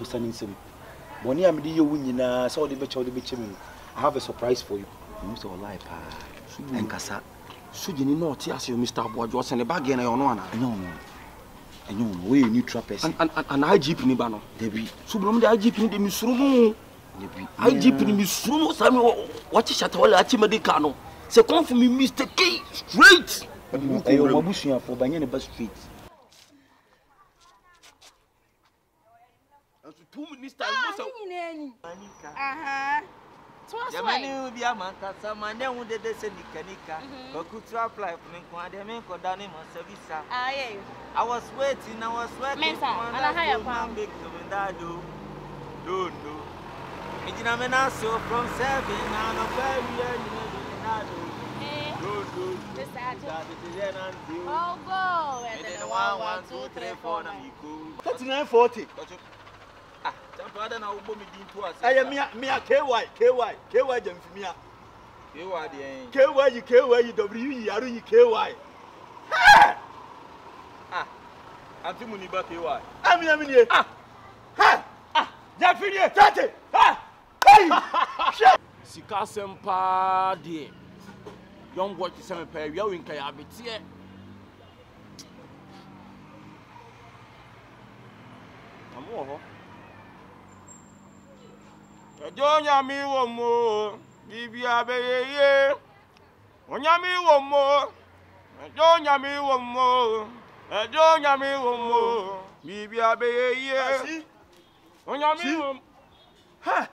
Standing sim. Money I'm the winning, so the bitch. I have a surprise for you. Mr. Life, and Cassa. Should you not ask you, Mr. Bois, and a bag and I know. I know, we new trappers and IGP Nibano. Debbie, Subrum the IGP in the Misrumo. IGP in Misrumo, Samuel, what is Chatola Chimedicano? So come for me, Mr. K, straight. I am a bushing for Banana Bus Street. 2 minutes time. The money will be a man, some man, then would they send the canica, but could to apply for me, and they make a name on service. I was waiting, and I hire pound big to Mindado. Don't know. Mijinamena so from 7 and a very Oh, go. And then 1, 2, 3, 4. 3940. I am Mia KY Jamfimia. KY W KY. Antimuniba KY. I'm here. Jafinia, Tate. Sika sempa die. Young boy to send a pair, you in Kayabitia. I'm over. Jonya mi wo mo, bibia be ye. Onya mi wo mo. Jonya mi wo mo. Jonya mi wo mo, bibia be ye. Onya mi wo. Ha.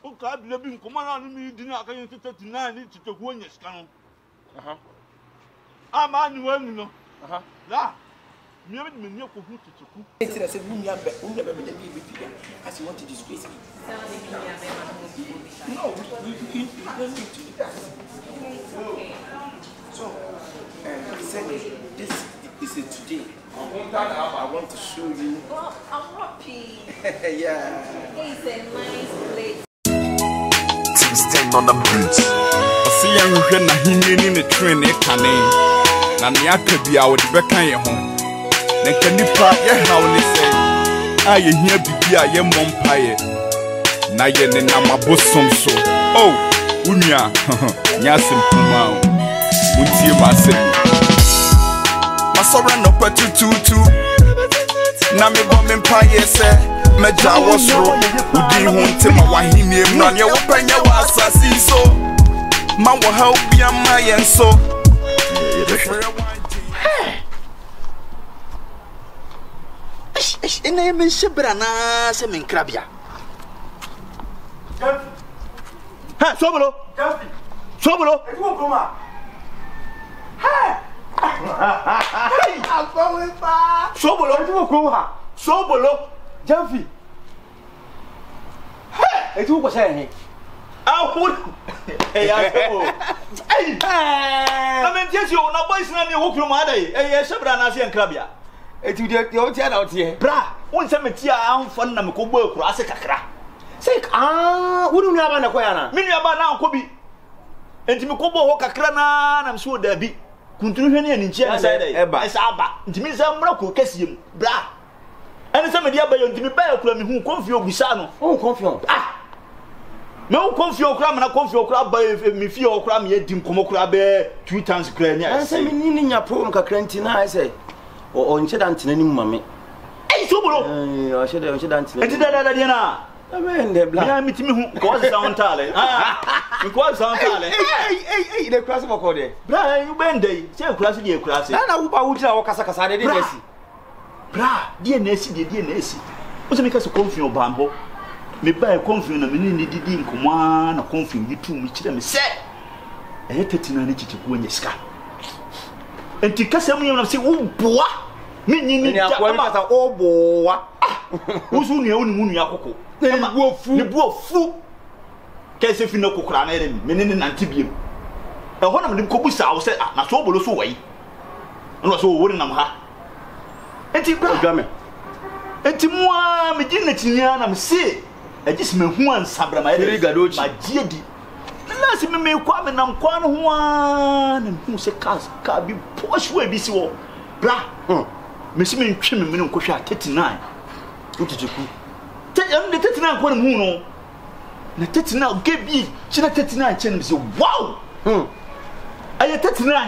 O ka bile bi nko ma na mi di na kan 39 ni titoku onye sika no. Ama ni wa nu no. La. Me me ko hu titoku. It's a say me be as you want to disgrace me. No, we don't need to do that. So, this is today. I want to show you. Oh, I'm happy. Yeah. It's a nice place. Stand on the bridge. I see you na hini ni train e kane. Na ne akabia wo de beka ye ho. Na kanipa ye hawo ni say. Aye hia bibia ye mompaye. Na ye ne na mabosom so. Oh, unya. Nyasim puma. Muntie ma se. Masora no patututu. Na me bo me mpaye se. Meja wasro udi hunte ma wahini emran ye wo panya wa asasi so ma wo ha obi ama ye so ina men shebra na se men krabia Ha, Sobolo. Sobolo. e wo koma ha I'm going back. Sobolo, e wo koma. Sobolo. Jamfi. Hey, tu ko say he. Ah, who? Hey, hey. I mean, just you na boys na me wo kuro ma dai. Eh, shebra na se enkrabia. Etu de o tia na o tie. Bra, won se metia amfon na me ko bo kuro ase kakra. Say wonu nua ba na ko ya na. Me nua ba na anko bi. Enti me ko bo ho kakra na me so da bi. Kuntunu hwe ne ani nchia na sai dai. Esa aba. Enti me se mra ko kasiem. Bra. Ene se me dia ba yo ntimi ba yakura me hu konfi ogusa no. Oh, konfi. Me hu konfi okura me na konfi okura ba me fi okura me di nkomo okura be 2 times kra ni ai. Ase me ni nya problem kakra ntina ai say. O nche da ntina ni mu mame. Ei Sobolo. O nche da ntina. Enti da dia na. Amen de bla. Me mitimi hu ko se sound tale. Me ko sound tale. Ei de class boko de. Bra, you bendai. Se class de class. Na wo ba wo jira wo kasa kasa de nesi. Bra, die nesi. O se me ka se konfi obambo. Me ba konfi na me ni didi nkomwa na konfi bi tu mi kire me se. E tetina ni chichiku onye ska. Enti kasa mu yem na se wo boa. Me nyini ja ma kasa o boa. Wo su nua woni mu nua akoko. Ne bu ofu. Ka se fi na kokora na ere me ne nante biem. E ho na me ko busa wo se na so bolo so wai. No so wo nam ha. Enti bra me. Enti mua me di na tinya na me se agis me hu ansabra ma ere gadochi ma giedi. Na se me kwa me nam kwa no ho a na hu se ka bi poshwe bi si wo. Bra. Me se me ntwe me nkohwe 39. Utichiku. am de 39 ko mu no na 39 ge bi china 39 chen me wow aye 39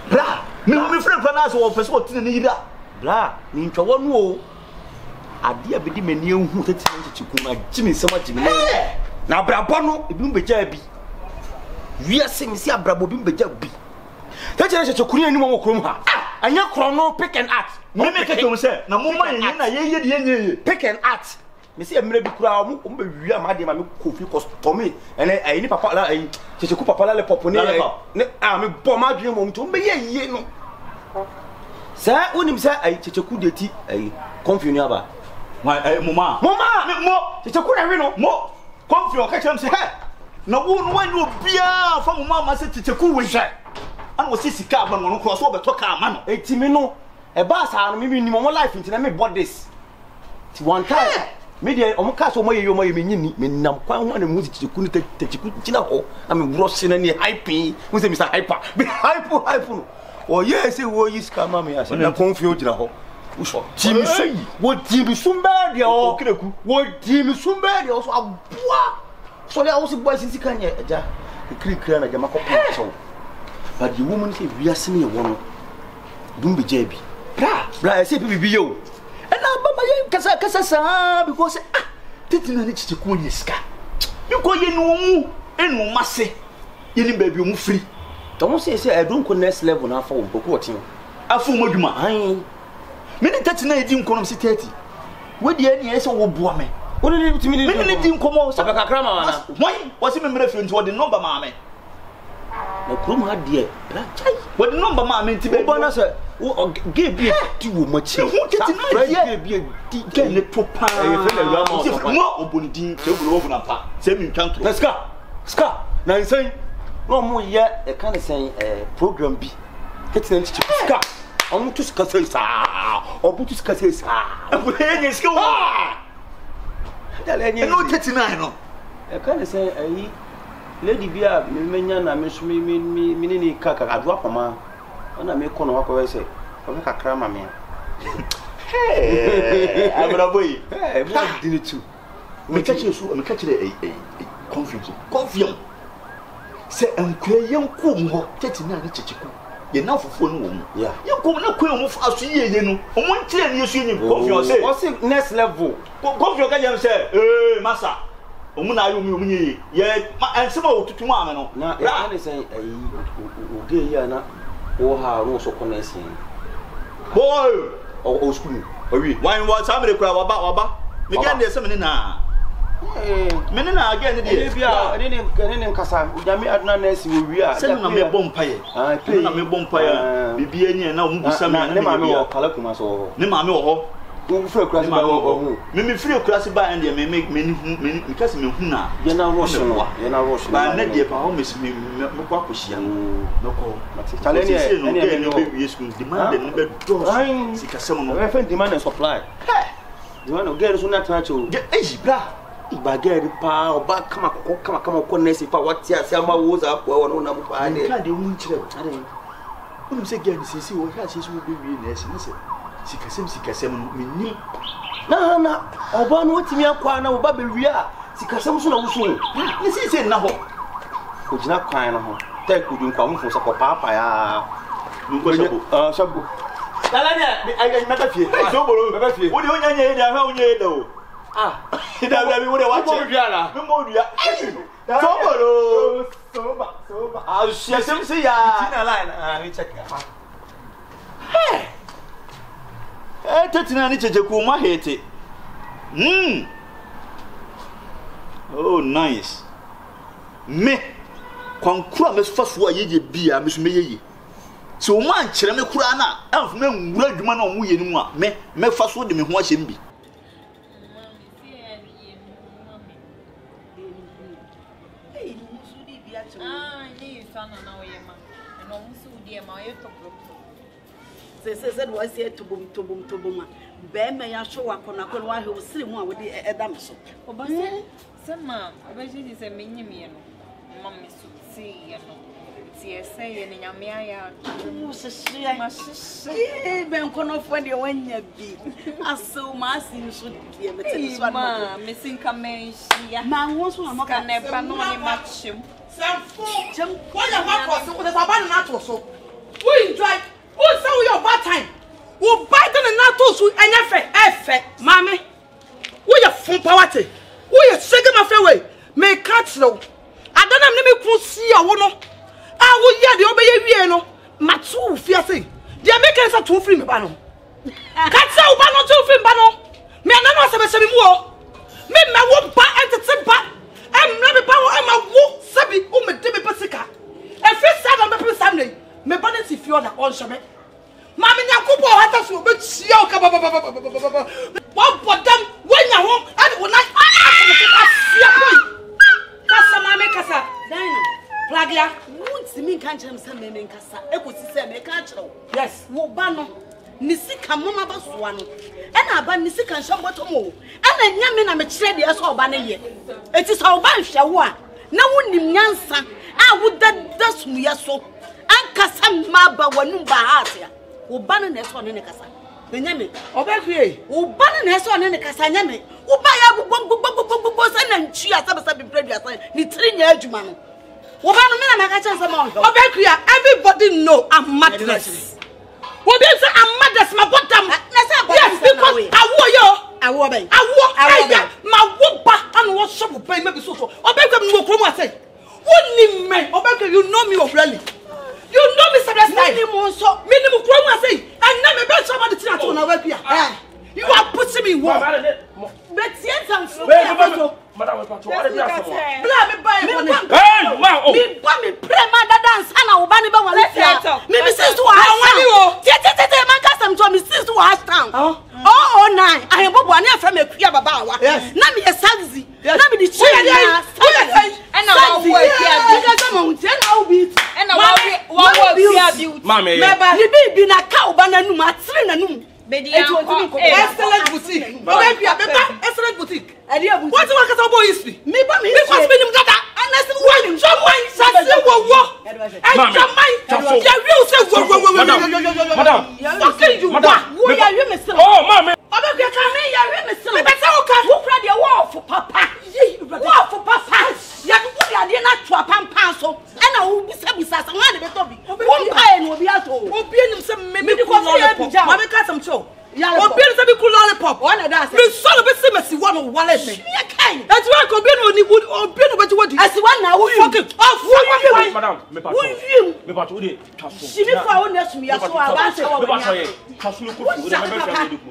bra me friend pa na so wo pese wo tine ni yida bra ni ntwawo no o ade abedi mani ehu 39 chiku na jimi nsema jimi na abrabo no ebi mbeja bi wiase mi si abrabo bi mbeja bi tachere chiku ni anim wo krom ha anya krono pick and act me make to say na mo ma yen na ye de pick and act me si emre bi kura mo be wi amade ma me kofi costomi ene ayi ni papa la ayi chiku papa la le pop ni me bo ma dwen mo mto me ye no sa unim sa ayi chiku de ti ayi confuse aba wa mama chiku na we no mo confuse ka chem say he na wo no wan obia fa mama ma se chiku we hwe an wo sika aba no cross wo beto ka ama no etimi no e ba sa no me ni mo life ntina me bodies ti one time me dey omo ka so mo yeyo mo ye me nyini me nam kwan ho na mu chiku ni chiku china ho na me wuro se na ni hype mu se Mr. Hyper be hype no o ye se wo yi ska ma me ase na confuse jira ho usho timi so wo timi sumbe de o kireku wo timi sumbe de o so aboa so le awo se boy sisi kan ye eja kirikira na jama ko pa but the woman say we are seeing a woman dumbe jebi bra say bibi yo and na baba ye kasa sa because titina ni chichiku ni ska because ye no mu enu mase ye ni baby mu free don't say I don't go next level na for boku otin afu moduma han me ni titina edi nkonom si 30 we de ani ese wo boa me woni ni timi ni me ni di nkomo sa kakra ma na why was me mre free nti wo de number ma me na krum ha de bra chai wo de number ma me nti be bo na se wo ge bi ti wo machi hu titina ge bi ti ge ne topa e fe na ru ama mo obondin se bulu wo na pa se mi ntwantro ska na nsen no mo ye e kan sen program bi titina nti ska omo tu ska se sa obo tu ska se sa obo he ska wo dale ni no titina no e kan sen ayi lady bia me menya na me so me ni kaka adwa pama ona me kono wako we say o me kakra ma me abra boy mo dini tu me kachire confusion se enkwe yenkom ho tetina na chichiku ye na fofo no wo mu yenkom na kwen mu aso yeye no o mo ntire ne yesu ni confusion say next level confusion ka jam say masa omuna ayo mi omunye ye ensema otutu mu ame no na ya ne say oge ya na o ha ro so konesi boy o school owi wan wa samre kura waba me gen de semene na mene na again de bia ne nkasa jami aduna na esi owi a se na me bompaye na me bompaye bibia nyi na omu busa me na me wo kala kuma so ne ma me wo ho wo free kurasi ba wo me free kurasi ba and me kasi me hu na ye na rush ba na de pa ho me kwa koshia no ko challenge ne no be we school demand ne be do sika sem no we find demand and supply you want to get so na tracho eji bra ibagere pa oba kama ko nesi pa watia se ama wo za ko wo na mu pa de ka de mu nchire are unu se gani sisi wo ka sisi wo be wi nesi ne se sikasem minni na oba no otimi akwa na oba be wi a sikasem so na wuso ni sisi na ho ko jina kwan no ho ta ku dun kwa mu fo so papa ya nko shabu dala ne ai na ka fie so boro be fie wo de onya nya e da ha onya e da o da bi wo de wa che me mo dua so boro so ba a sikasem se ya tina line we check hey tetina ni checheku ma hete oh nice me kwankura me faso ayeye bia me so meyeye se o man kire me kura na amfu me nwura adwuma na o mu ye ni mu a me faso de me ho ahye mbi se was here to boom be me ya show akona ko wa he o siri mu a we de edam so oba se ma oba je se me nyime no mam me so si ye no tie say ne nyame aya wo hye ma hye ben kono fo de wanya bi aso ma asin so die mete so ma mesinka menhia ma wo so ma ka ne ba no ne matchem Samfo chem what you want for so there's about na to so we enjoy who say we your bad time we buy the na to so enya efe mama we your fun power te we your shege ma fe way me catch no adana me ku si awo no a wo ye de obeye wie no matu fi ase de make sense to free me ba no catch u ba no to free ba no me na no se be se mu o me wo ba entity ba emra me ba wo ama wo sabi o me de me pesika e fi sa na me pesa me ba na si fi order on shame mama nyakobo hata so be chia o ka ba wo bodam wanya ho ade wo na asia boy kasa mama kasa Dino Plagia won't me kan chem se me nkasa ekosi se me ka kire wo yes wo ba no ni sika mama ba soa no e na ba ni sika nhye botom wo e na nya me na me kire de so oba na ye eti so oba nhwe wo a na wonim nyansa a wo da sumuye so ankasa ma ba wanum ba hasia wo ba no na so ne kasa nya me obekwe wo ba no na so ne kasa nya me wo ba ya gbogbo se na nchi asabasa bibredu asa ni tiri nya adwuma no wo ba no me na maka chense ma o obekwe everybody know I'm madness wo be say I'm madness ma bottom yes because awo yo awo ben awo aya ma wo ba and wo shop pay maybe so obekwe me wo krom ase woni me obekwe you know me already you know me several times minimum krom ase and na me be somebody tina to na obekwe you are pushing me wo but yes I'm so madam we patrol what dey aso bla me buy money hey ma oh me buy me pray man that dance ana wo ba ni ba wale me sis to house te man ka sam to me sis to house town oh 9 I bobo ani afra me kua baba wa na me sazi na me di chi na and now wo kua bi ka sama unti na wo bi and now wo kua bi mama ni bi na ka oba na num atere na num excellent boutique excellent boutique what you want to about history me because me nim dada honest one join say wo and join ya real say wo madam fucking you wo ya wi me sele oh mama obekwe ka me ya wi me sele me say wo ka wo kra de wo for papa wo for papa ya wo ya de na to pampan so e na wo busa sa wa de be to bi wo mpa e no obi ato obi enim say me ko lollipop mama ka some show obi enim say me ko lollipop one that me so be say me si one wallet me me kai that's why ko be no ni obi no be what asi one na wo fucking off madam me patrol dey traso she me for one na sumi ya so aba se wo me patrol traso ko fi o me be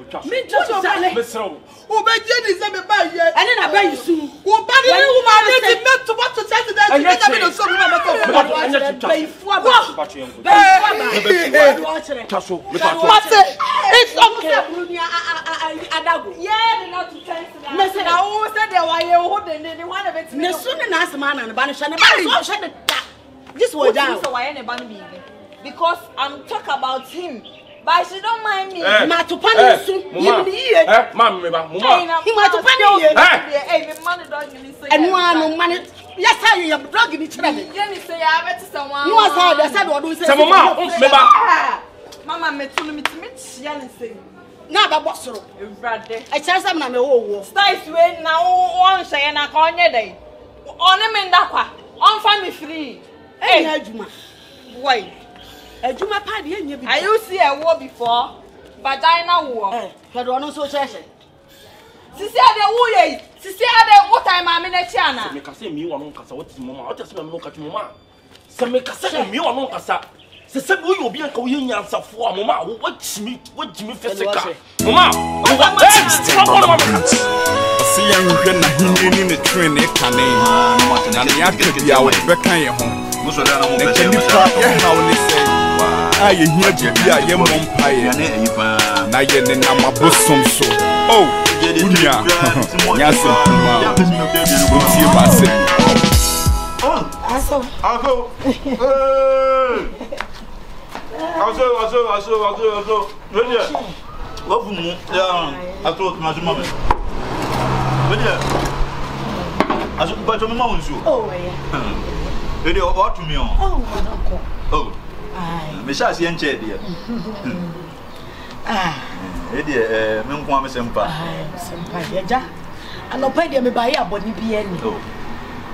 traso me just me sero o be je ni say me ba ye ene na ba yisu o ba ni woman dey me to what to say that you make me no so me ma ko beifu aba traso me patrol it's okay adago yeah not to chance me say na wo say de wa ye wo de ne one of it me sunu na asema na ba no hwe ne ba so hwe de da this was down so why ne ba no bi because I'm talk about him but she don't mind me ma to pan su yim ni ye mama me ba mama he ma to pan ye me man don't give me say enu anu man yes how you drug ni kire me ye ni say ya bet someone no say they said we do say mama me ba mama me tunu me chia ni say na ba bosoro evrade e kire say na me wo styles we na won hye na ka onye dey oni me ndakwa on fa me free eh adwuma why adwuma pa de enya bi I you see a war before vagina war hwe do no so chese sisi ade wo ye sisi ade wo time ma me na chi ana me ka say mi wa no kasa what is mama what is me ka ti mama se me ka say mi wa no kasa se se wo yo bi an ka wo nya ansafo a mama wo jimi fisika mama see yan hwe na hinni ni ne train e kane na ne akabia wo be kan ye ho ne kanipa ye hawo ne se a ye hia bibi a ye mompa ye na ye ne na mabosom so oh unya nya se kuma utie ba se aso aso wedia wafu mu ya aso mazuma me wedia aso ba to me ma wonsu oh yeah Ready what to me on? Oh, me shall see and chair, dear. Ready, Memquam Sempa. Sempa, and no pay me by a body be any.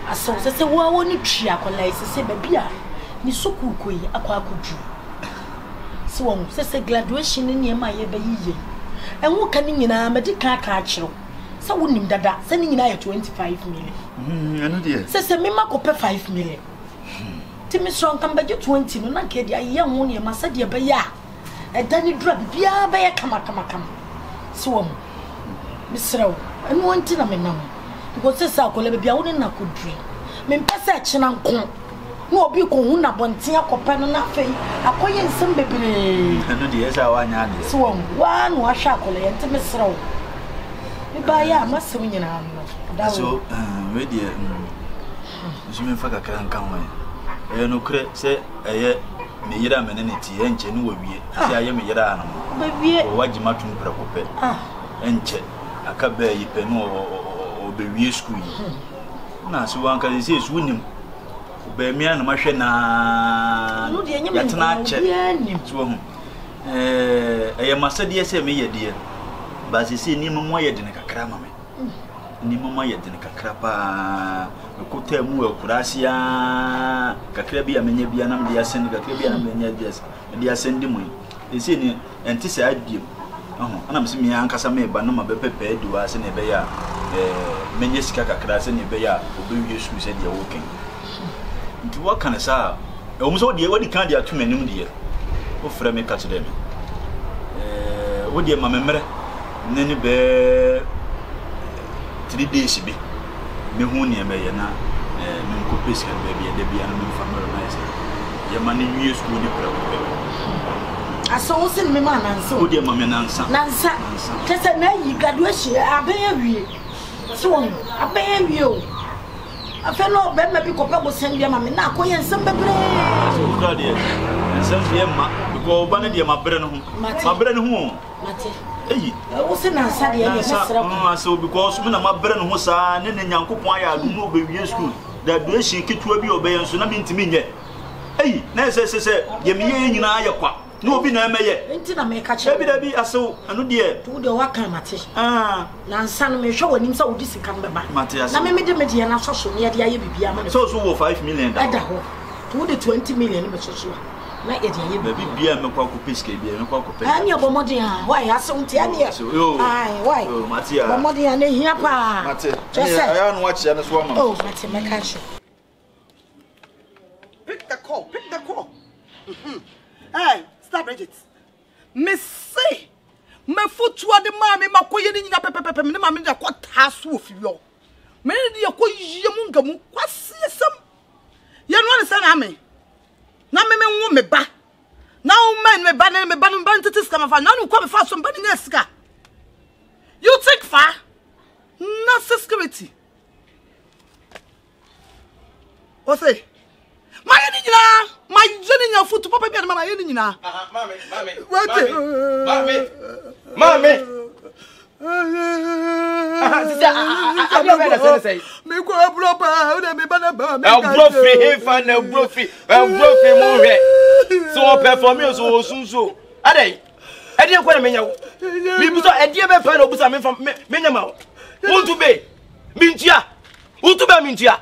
I saw the one only tree, I can lay, say, baby, ni so cool, a quack could. So, says a graduation in your my baby. And what can you know, medical catch you? So wouldn't that sending I 25 million. Dear, says a memaco 5 million. Timmy Strong come back 20, no, not get a young one, you must say, dear, by ya. A Danny drop, ya, by a come. So, Miss Rowe, and one thing I'm in number. Because this I could be out in a good dream. Men perception and con. No, be con, not one tea, copan, nothing. A coin, some baby. And dear, I want so one wash up, and Miss Rowe. By ya, must swing in our that's so, ready. Assuming Faka can come. No credit, say, me yera menenity, and Chen will be. I am a yera, baby, what you matum preoccupied. And check a cabe, pen or baby school. Now, so one can say, winning. Obey me and machine. No, the enemy not check. I am a dear, say me, dear. But you see, Nemo Moya didn't a cram. Nemo Moya didn't a crappa. Could tell Mua Curasia, Cacrabia, Menabianam, the Ascend, Cacrabia, Menadias, and the Ascending. They say, and this I do. Oh, and I'm seeing me Uncle Sammy, but no, my Pepe, do us in a bear, Menesca Cras in a bear, who be used to say you're walking. To what kind of sour? Almost all the what can't do to many dear. Oh, for me, catch them. What dear, my memory? Nenny bear 3 days be. Me huni ya na me ko peska baby ya debi ana me family nice ya mani wi school ni pra ko aso sin me ma nansa o de ma me nansa kese na yi graduation abeya wi so abeya wi o afa no be ma bi ko pe bo sen bia ma me na ko yen sem bebre so kra de sem bia ma ko ba na de ma bre no ho ma bre no ho mate eyi o se na sa de ya mesra so because me na ma bre no ho sa ne ne nyankopon aya adu no be wi school graduation kitua bi obeyen so na me ntimi nye eyi na se ye me ye nyina aye kwa no obi na emeye enti na me ka che dabi aso anu de tu de waka mate na nsa no me hwe wonim sa odi sika mbeba na me de na so so ne de aye bibia ma so wo 5 million da ho tu de 20 million me so so na ye de aye bibia me kwa ko peske bia me kwa ko pe ani obomodi ha why aso nti ani ai why mate obomodi ha na hia pa mate aya no wachi na so ma oh mate me ka che pick the call hey stop Bridget. Me say, me foot the mammy, my coy in your pepper, me mammy, the quat has wolf you. Me dear coy yamungamu, what's some? You don't understand, Amy. Now, me me ba. Now, man, me ban me ban to this come of none who come fast from banning esca. You take far, not security. What's it? My journey your foot to papa and my enina. Mommy. I never say. Me go up, me banana. I'll blow free him, find a brophy, so I'll perform you so soon. Are they? I didn't want to mean people saw a dear fellow who's coming from Minamo. Who to be? Mintia. Who to be Mintia?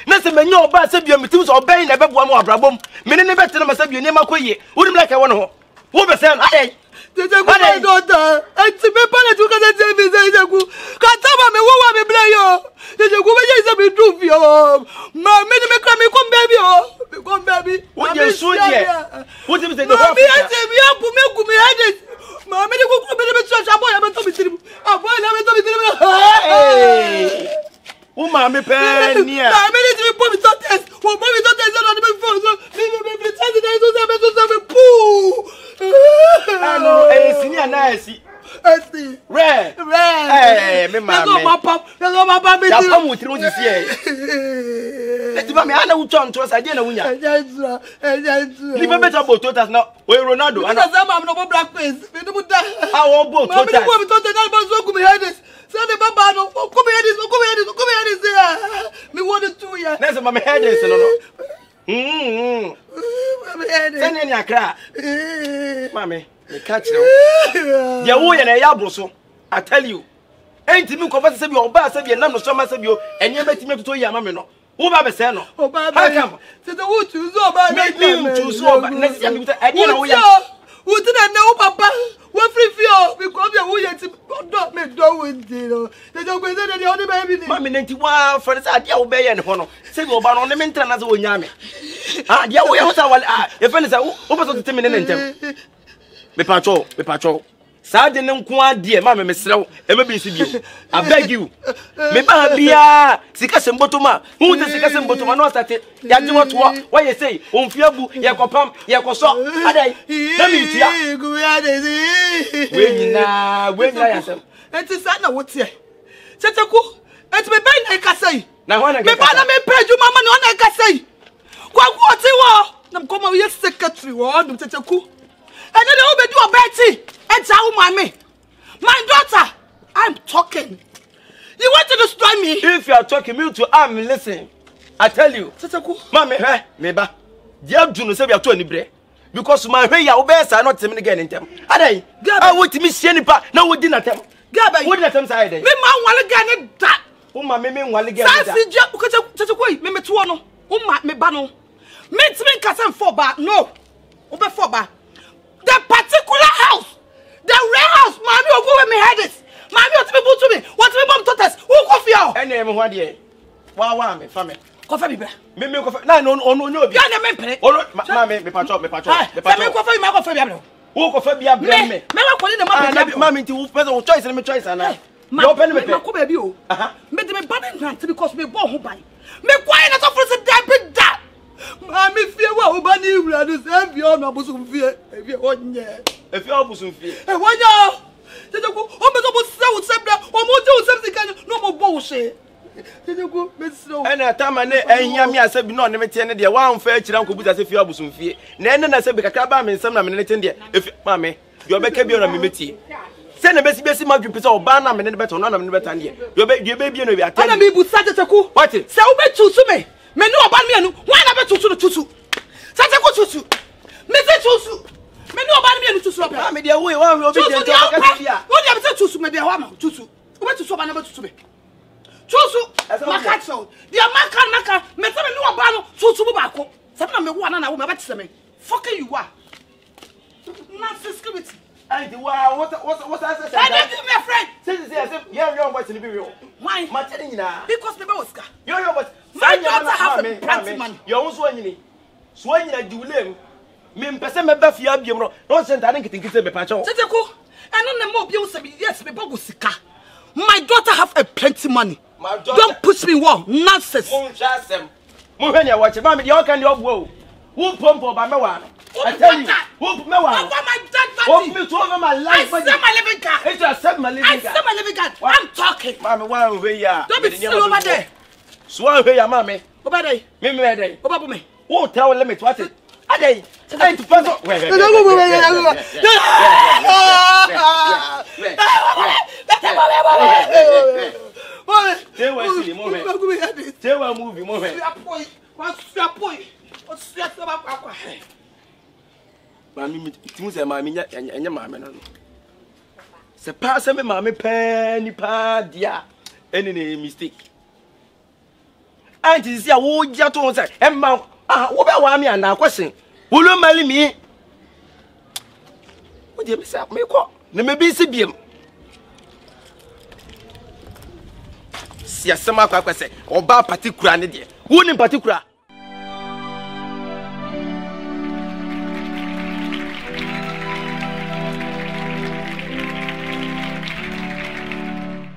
Nasa me nyo ba se bia metim so obey na beboa mo abrabom me ne bete na masa bia ne makoye wodi like won ho wo be se no adai jeje ku my daughter enti me pale tu ka se me se jeje ku ka taba me wo wa me bla yo jeje ku be je se me do fi o ma me ne me kra me kom baby wo je so je wo je me se do ho me ati me abu me ku me ade ma me ne ku ku me so so aboya me to mi tiri aboya na me to mi tiri Uma me penia. Na me de pô me totes. O pô me totes não me fosse. Me pretende daí me pu. Ah não, sinia na esi. Esi. Re. Me mama. Pego papa me. Já vamos tirar onde se é. Eti ba me ana u chon to sa je na unya. Ni be better bo totas na. O Ronaldo. Ana za ma no bo black face. Me do muda. Ah o bo totas. Me bo totas na ba so ku me heades. Say the baba no come here this me want to do ya. Never my head is no. Send in Accra. Mammy, me catch you. Ya wo ye na ya broso. I tell you. Ain't me converse say your boss say na no so ma say you enye betime to ya mama no. Wo ba be say no. How come? Say the wo choose oba. Me choose oba. Na say me say enye na wo ya. Wo ti na wo papa. Wo free feel because you wo ye ti do me do we no. They don't go say the only baby. Mama nti wa for say ade a wo be ye ne ho no. Say me oba no ne me ntra na say wo nya me. Ah dia wo ye ho say wale e fe ne say wo be so tete me ne ntem. Me pacho. Sade ne nko ade ma me serew e ma bi si bio. I beg you. Me ba bia sika sembotoma. Who the sika sembotoma no start ya je what why you say on fiabu ye kopam ye koso adai na mi tia. We nyina yasem. Enti sa na wo tie. Checheku enti me ba na ka say. Na ho na me ba na me page mama na na ka say. Kwa wo ti wo na mkoma we secretary wo ndum checheku. And then they will do a Betty and tell mommy. My daughter, I'm talking. You want to destroy me? If you are talking me to arm, listen. I tell you. Mommy, neighbor. Dear Juno said you are 20 bre. Because my way your best are not telling again in them. I want to miss any part. No, we didn't attempt. Gabby, what did I say? Me, man, one again that. Oh, my me, one again. Sassy Jack, because me to one. Oh, my me bano. Meet me, cousin for back. No, over for back. The particular house, the rare house, mommy will go with me head it. Mommy will be to me. What me mom taught us? Who coffee out? And name one day. Wow, me, family. Coffee, me, coffee. No. You are the member. Oh, mammy, me patch. Me coffee, my coffee. Who coffee be a blame me? Me, I'm calling the mammy. Mammy, to who choice and me choice and I. My open me, come baby. Made me banning grant because me born who buy. Me quiet as offers a damn that. Mami fear wa bani uradu se fi ona busun fear e fi onye e fi obusun fear e wonya tejeku o me so bo se wo sebra o mo je o se kan no mo bo wo se tejeku me so e na tama ne ehia mi ase bi no ne mete ne de wa amfa akira nkobuta se fi obusun fear na ene na se bi kakra ba me nsam na me ne ten de e fi mami yo be ka bi ona me meti se na besi ma dwupe se o ba na me ne beto no na me ne betan de yo be bi no bi atani ana me bu sa tejeku what se wo be tusu me me no oba me anu why na be tutu sase ko tutu me se tutu me no oba me anu tutu oba me de we wan obi de to ka bia wo de be se tutu me de wa ma tutu wo be tutu oba na be tutu me tutu makacho de maka me se me no oba no tutu bu ba ko se na me wo na wo me ba tse me fucking you are nonsense security and wow what I say and give me a friend say you want to be real why ma telling you na because me be Oscar you but my daughter have a plenty money. You also anyini. So anyina diulem. Me mpese me ba fia biem no. No sent I think it be pacho. Teteku. Eno na mo biem say yes me bogo sika. My daughter have a plenty money. My daughter don't push me wall. Nonsense. Mo chasem. Mo hwe ne watch. Ma me de o kan de obuo. Who pompo ba me wa no. I tell you. Who me wa no. My dad daddy. Me to over my life. I sell my living car. It's just sell my living car. I sell my living car. I'm talking. Mama wa we ya. Don't be still over there. So I hear your mammy. Oba day. Me day. Oba bu me. Who tell limit what it? A day. Today to pass. And is ya wo ja to say emma wo be wa me ana question wo lo mali mi wo de me say me ko na me bi se biem si asema kwa say oba particular ne de wo ni particular